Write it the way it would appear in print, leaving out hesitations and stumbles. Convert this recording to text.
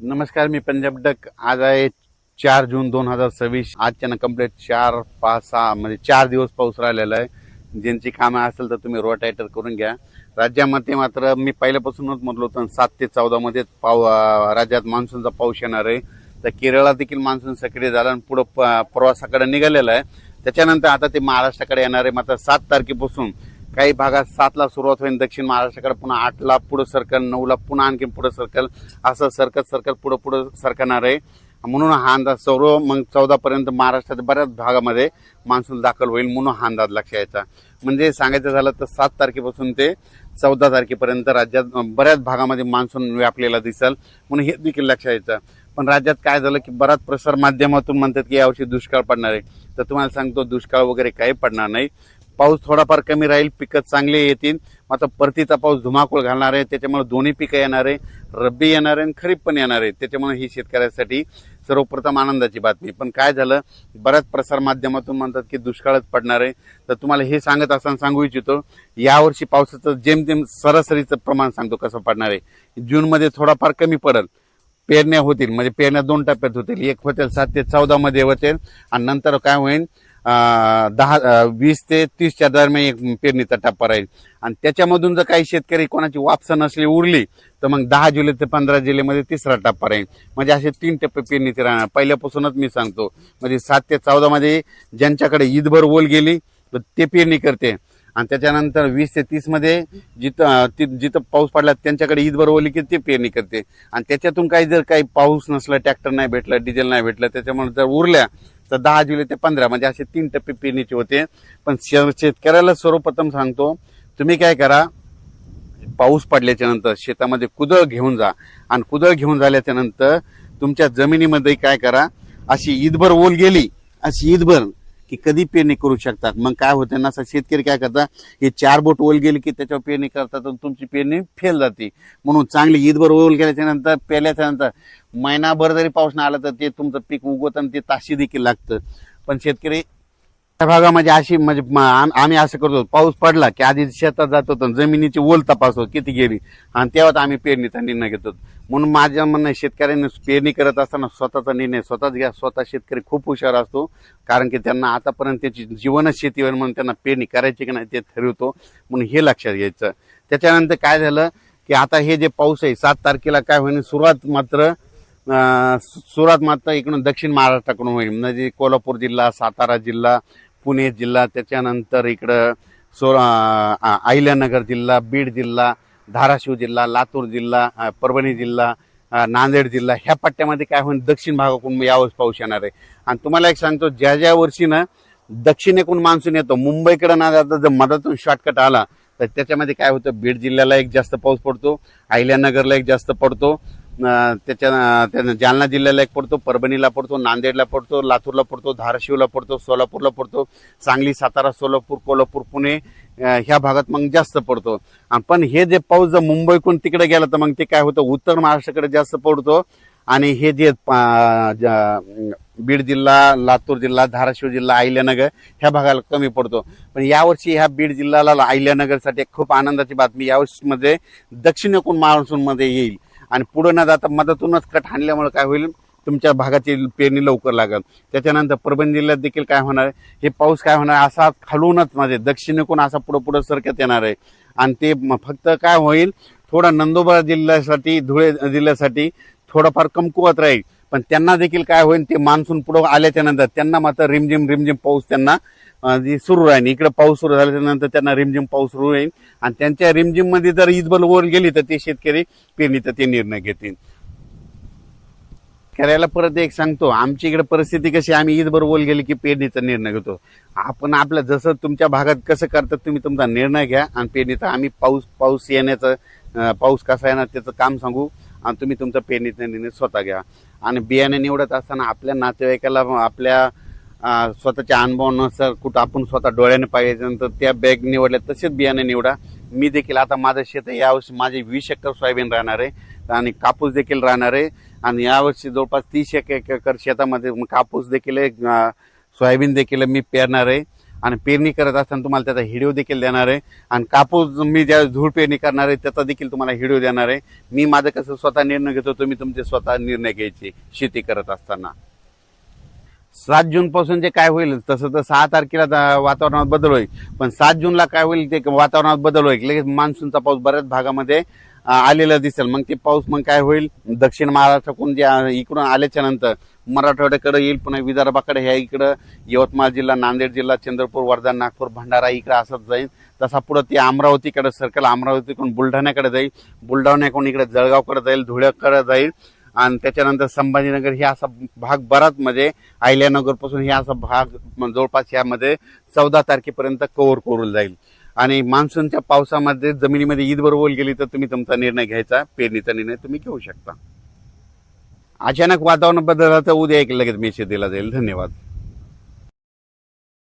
नमस्कार, मी पंजाब डक. आज आहे 4 जून 2026. आजच्या कंप्लीट 4-5-6 म्हणजे 4 दिवस पाऊस राहिलेला आहे. ज्यांची कामं असेल तर तुम्ही रोटायटर करून घ्या. राज्यामध्ये मात्र मी पहिल्यापासूनच म्हटलो होतं 7 ते 14 मध्ये राज्यात मान्सूनचा पाऊस येणार आहे. तर केरळला देखील मान्सून सक्रिय झाला आणि पुढे प्रवासाकडे निघालेला आहे. त्याच्यानंतर आता ते महाराष्ट्राकडे येणार आहे. मात्र 7 तारखेपासून काही भागात 7 ला सुरुवात होईल, दक्षिण महाराष्ट्राकडे पुन्हा 8 ला पुढे सरकल, 9 ला पुन्हा आणखी पुढे सरकल, असं सरकत पुढे सरकणार आहे. म्हणून हा अंदाज सर्व मग 14 पर्यंत महाराष्ट्राच्या बऱ्याच भागामध्ये मान्सून दाखल होईल, म्हणून हा अंदाज लक्षात यायचा. म्हणजे सांगायचं झालं तर 7 तारखेपासून ते 14 तारखेपर्यंत राज्यात बऱ्याच भागामध्ये मान्सून व्यापलेला दिसेल, म्हणून हे देखील लक्षात यायचं. पण राज्यात काय झालं की बराच प्रसार माध्यमातून म्हणतात की यावर्षी दुष्काळ पडणार आहे. तर तुम्हाला सांगतो, दुष्काळ वगैरे काही पडणार नाही. पाऊस थोडाफार कमी राहील, पिकं चांगले येतील. मात्र परतीचा पाऊस धुमाकूळ घालणार आहे. त्याच्यामुळे दोन्ही पिकं येणार आहे, रब्बी येणार आहे आणि खरीप पण येणार आहे. त्याच्यामुळे ही शेतकऱ्यासाठी सर्वप्रथम आनंदाची बातमी. पण काय झालं, बऱ्याच प्रसार माध्यमातून म्हणतात की दुष्काळच पडणार आहे. तर तुम्हाला हे सांगत असताना सांगू इच्छितो, यावर्षी पावसाचं जेमतेम सरासरीचं प्रमाण सांगतो कसं पडणार आहे. जूनमध्ये थोडाफार कमी पडेल, पेरण्या होतील, म्हणजे पेरण्या 2 टप्प्यात होतील. एक होतील 7 ते 14 मध्ये होतील आणि नंतर काय होईल 20 ते 30च्या दरम्यान एक पेरणीचा टप्पा राहील. आणि त्याच्यामधून जर काही शेतकरी कोणाची वापसा नसली उरली तर मग 10 जुलै ते 15 जुलैमध्ये तिसरा टप्पा राहील. म्हणजे असे 3 टप्पे पेरणीचे राहणार. पहिल्यापासूनच मी सांगतो, म्हणजे 7 ते 14 मध्ये ज्यांच्याकडे ईदभर ओल गेली तर ते पेरणी करते. आणि त्याच्यानंतर 20 ते 30 मध्ये जिथं पाऊस पडला त्यांच्याकडे ईदभर ओली की ते पेरणी करते. आणि त्याच्यातून काही जर काही पाऊस नसला, ट्रॅक्टर नाही भेटला, डिझेल नाही भेटलं, त्याच्यामुळे जर उरल्या तर 10 जुलै ते 15 म्हणजे असे 3 टप्पे पेरणीचे होते. पण शेतकऱ्याला सर्वप्रथम सांगतो, तुम्ही काय करा, पाऊस पडल्याच्या नंतर शेतामध्ये कुदळ घेऊन जा. आणि कुदळ घेऊन झाल्याच्या नंतर तुमच्या जमिनीमध्ये काय करा, अशी ईदभर ओल गेली, अशी ईदभर की कधी पेरणी करू शकतात. मग काय होतं ना, शेतकरी काय करतात, हे 4 बोट ओल गेली की त्याच्यावर पेरणी करतात आणि तुमची पेरणी फेल जाते. म्हणून चांगली ईदभर ओल गेल्याच्या नंतर, पेरल्याच्या नंतर महिनाभर जरी पाऊस नाही आला तर ते तुमचं पीक उगवत आणि ते ताशी देखील लागतं. पण शेतकरी त्या भागामध्ये अशी म्हणजे आम्ही असं करतो, पाऊस पडला की आधी शेतात जातो तर जमिनीची ओल तपासतो किती गेली आणि तेव्हा आम्ही पेरणीचा निर्णय घेतो. म्हणून माझं म्हणणं, शेतकऱ्यांनी पेरणी करत असताना स्वतःचा निर्णय स्वतःच घ्या. स्वतः शेतकरी खूप हुशार असतो, कारण की त्यांना आतापर्यंत त्याची जीवनच शेतीवर म्हणून त्यांना पेरणी करायची की नाही ते ठरवतो. म्हणून हे लक्षात घ्यायचं. त्याच्यानंतर काय झालं की आता हे जे पाऊस आहे 7 तारखेला काय होईल, सुरुवात मात्र इकडून दक्षिण महाराष्ट्राकडून होईल. म्हणजे कोल्हापूर जिल्हा, सातारा जिल्हा, पुणे जिल्हा, त्याच्यानंतर इकडं अहिल्यानगर जिल्हा, बीड जिल्हा, धाराशिव जिल्हा, लातूर जिल्हा, परभणी जिल्हा, नांदेड जिल्हा, ह्या पट्ट्यामध्ये काय होईल, दक्षिण भागाकडून यावेळेस पाऊस येणार आहे. आणि तुम्हाला एक सांगतो, ज्या वर्षी ना दक्षिणेकडून मान्सून येतो, मुंबईकडे ना जाता जर मधातून शॉर्टकट आला तर त्याच्यामध्ये काय होतं, बीड जिल्ह्याला एक जास्त पाऊस पडतो, अहिल्यानगरला एक जास्त पडतो, त्याच्या जालना जिल्ह्याला एक पडतो, परभणीला पडतो, नांदेडला पडतो, लातूरला पडतो, धाराशिवला पडतो, सोलापूरला पडतो, सांगली, सातारा, सोलापूर, कोल्हापूर, पुणे ह्या भागात मग जास्त पडतो. पण हे जे पाऊस जर मुंबईकडून तिकडे गेला तर मग ते काय होतं, उत्तर महाराष्ट्राकडे जास्त पडतो. आणि हे जे बीड जिल्हा, लातूर जिल्हा, धाराशिव जिल्हा, अहिल्यानगर ह्या भागाला कमी पडतो. पण यावर्षी ह्या बीड जिल्ह्याला, अहिल्यानगरसाठी खूप आनंदाची बातमी, यावर्षी मध्ये दक्षिणेकडून मान्सून मध्ये येईल आणि पुढे न जाता मधातूनच कट हाणल्यामुळे काय होईल, तुमच्या भागाची पेरणी लवकर लागेल. त्याच्यानंतर परभणी जिल्ह्यात देखील काय होणार आहे, हे पाऊस काय होणार, असा खालूनच म्हणजे दक्षिणेकडून असा पुढे सरकत येणार आहे. आणि ते फक्त काय होईल, थोडा नंदुरबार जिल्ह्यासाठी, धुळे जिल्ह्यासाठी थोडाफार कमकुवत राहील. पण त्यांना देखील काय होईल, ते मान्सून पुढे आल्याच्या नंतर त्यांना मात्र रिमझिम पाऊस त्यांना सुरू राहील. इकडे पाऊस सुरू झाल्याच्या नंतर त्यांना रिमझिम पाऊस सुरू राहील. आणि त्यांच्या रिमझिम मध्ये जर ईदभर वर गेली तर ते शेतकरी पेरणीचा ते निर्णय घेतील. करायला परत एक सांगतो, आमची इकडे परिस्थिती कशी, आम्ही ईदभर ओल गेली की पेरणीचा निर्णय घेतो. आपण आपल्या जसं तुमच्या भागात कसं करतात तुम्ही तुमचा निर्णय घ्या आणि पेरणीचा आम्ही पाऊस येण्याचं, पाऊस कसा येणार त्याचं काम सांगू आणि तुम्ही तुमचा पेरणीचा निर्णय स्वतः घ्या. आणि बियाणे निवडत असताना आपल्या नातेवाईकाला, आपल्या स्वतःच्या अनुभवानुसार कुठं आपण स्वतः डोळ्याने पाहिल्यानंतर त्या बॅग निवडल्या तसेच बियाणे निवडा. मी देखील आता माझं शेत आहे, यावर्षी माझे 20 एकर सोयाबीन राहणार आहे आणि कापूस देखील राहणार आहे. आणि यावर्षी जवळपास 30 एकर शेतामध्ये कापूस देखील आहे, सोयाबीन देखील मी पेरणार आहे. आणि पेरणी करत असताना तुम्हाला त्याचा व्हिडिओ देखील देणार आहे. आणि कापूस मी ज्या धूळ पेरणी करणार आहे त्याचा देखील तुम्हाला व्हिडिओ देणार आहे. मी माझं कसं स्वतः निर्णय घेतो, तुम्ही तुमचे स्वतः निर्णय घ्यायचे शेती करत असताना. 7 जून पासून जे काय होईल तसं तर 6 तारखेला वातावरणात बदल होईल, पण 7 जूनला काय होईल ते वातावरणात बदल होईल. लगेच मान्सूनचा पाऊस बऱ्याच भागामध्ये आलेला दिसेल. मग ते पाऊस मग काय होईल, दक्षिण महाराष्ट्राकडून जे इकडून आल्याच्या नंतर मराठवाड्याकडे येईल, पुन्हा विदर्भाकडे, ह्या इकडं यवतमाळ जिल्हा, नांदेड जिल्हा, चंद्रपूर, वर्धा, नागपूर, भंडारा इकडे असंच जाईल. तसा पुढे ती अमरावतीकडे सर्कल, अमरावतीकडून बुलढाण्याकडे जाईल, बुलढाण्याकडून इकडे जळगावकडे जाईल, धुळ्याकडे जाईल आणि त्याच्यानंतर संभाजीनगर हे असा भाग बराच म्हणजे अहिल्यानगर पासून हे असा भाग जवळपास यामध्ये 14 तारखेपर्यंत कव्हर करून जाईल. आणि मान्सूनच्या पावसामध्ये जमिनीमध्ये ईद बरोबर गेली तर तुम्ही तुमचा निर्णय घ्यायचा, पेरणीचा निर्णय तुम्ही घेऊ शकता. अचानक वातावरण बदललं तर उद्या एक लगेच मेसेज दिला जाईल. धन्यवाद.